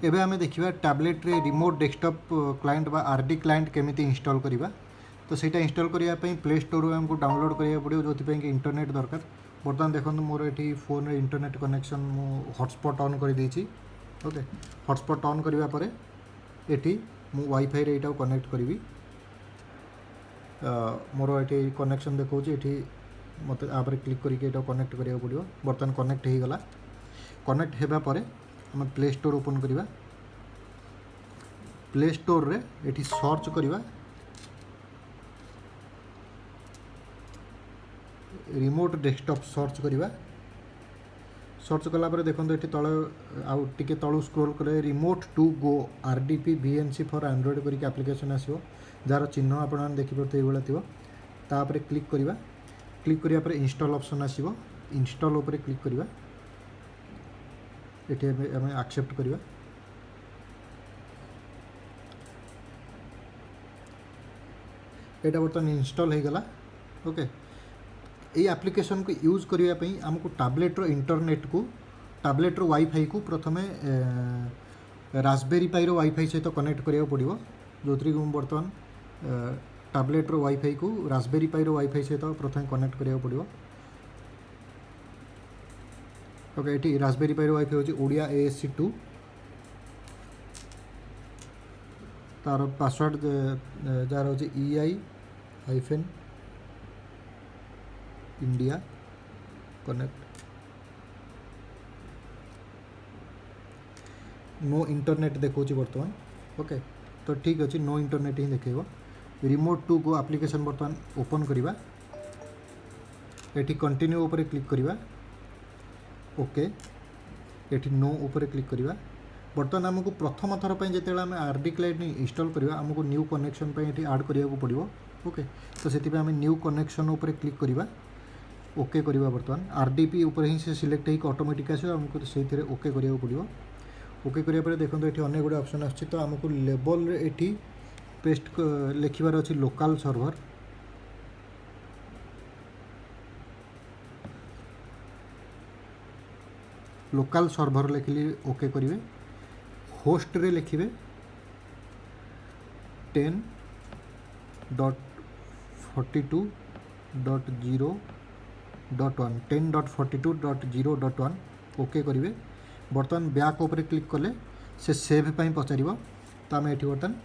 एबे आमे देखिबा टैबलेट रे रिमोट डेस्कटॉप क्लाइंट बा आरडी क्लाइंट केमिति इंस्टॉल करिबा। तो सेटा इंस्टॉल करिया पई प्ले स्टोर रो हमको डाउनलोड करिया पड़ियो जोथि पई कि इंटरनेट दरकार। बर्तमान देखंतु मोर एठी फोन रे इंटरनेट कनेक्शन मु हॉटस्पॉट ऑन कर देछि। ओके हॉटस्पॉट ऑन करिवा परे एठी मु वाईफाई रे एटा कनेक्ट करिवि। मोर एठी कनेक्शन देखौछि एठी मते आ पर क्लिक करिके एटा कनेक्ट करिया पड़ियो। बर्तमान कनेक्ट हे गला। कनेक्ट हेबा परे हम प्ले स्टोर ओपन करिवा। प्ले स्टोर रे एठी सर्च करिवा रिमोट डेस्कटॉप सर्च करिवा। सर्च कला पर देखो ये तल आउ टिके तलू स्क्रोल करे remote to go RDP VNC for Android करके एप्लिकेशन आसो जार चिन्ह आप देखिपे ये थी तापर क्लिक करिवा। क्लिक करिया पर इंस्टॉल ऑप्शन आसीबो। इंस्टॉल ऊपर क्लिक करिवा। एठी हमें एक्सेप्ट करिवा। एटा बर्तमान इंस्टॉल हो गला। ओके ये एप्लिकेशन को यूज करिया पई हमको टैबलेट रो इंटरनेट को टैबलेट रो वाईफाई को प्रथमे रास्पबेरी पाई रो वाईफाई सहित कनेक्ट करिया पड़िबो। जोथि को बर्तमान टैबलेट रो वाईफाई को रास्पबेरी पाई रो वाईफाई सहित प्रथमे कनेक्ट करिया पड़िबो। ओके ये रास्पबेरी पाई वाईफाई होची ओडिया ASC2 तार पासवर्ड जार होची EI-India कनेक्ट। नो इंटरनेट देखौची बर्तमान। ओके तो ठीक अच्छे नो इंटरनेट ही देखेबो। रिमोट टू गो एप्लिकेशन बर्तमान ओपन करिवा। एठी कंटिन्यू ऊपर क्लिक करिवा। ओके ये नो ऊपर क्लिक करिवा। बर्तमान आमको प्रथम थर पर जिते आम आरडी क्लाइंट इंस्टॉल करवा आमको न्यू कनेक्शन पे ऐड करिया पड़िबो। ओके तो से आम न्यू कनेक्शन ऊपर क्लिक करिवा। ओके करिवा। बर्तमान आरडीपी ऊपर ही से सिलेक्ट होकर ऑटोमेटिक आसो आमको से ओके करिया पड़िबो। ओके करिया पर देखो ये अनेक गुड ऑप्शन आछि। तो आमको लेबल रे एठी पेस्ट लिखिबार अछि लोकल सर्वर। लोकल सर्वर लिखिली ओके करिवे। होस्ट रे लिखिवे 10.42.0.1 10.42.0.1 ओके करिवे। बर्तमान बैक ऊपर क्लिक कले से सेव पई पचारिबो। तो आम एठी बर्तमान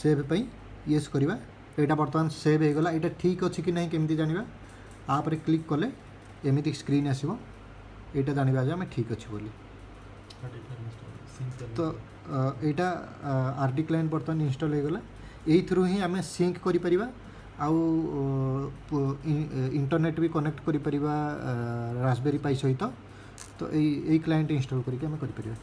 सेव पई यस करिवा। एटा बर्तमान सेव हो गला। एटा ठीक अछि कि नहीं केमती जानिबा आ पर क्लिक कले एमिति स्क्रीन आसीबो। एटा जानिबा जे हम ठीक अछि बोली। तो एटा आरडी क्लाइंट बर्तमान इंस्टॉल हो गला। एई थ्रू ही आम सिंक करि परिबा आउ इंटरनेट भी कनेक्ट करि परिबा रास्पबेरी पाई सहित। तो यही क्लाइंट इंस्टॉल करके आम करि परिबा।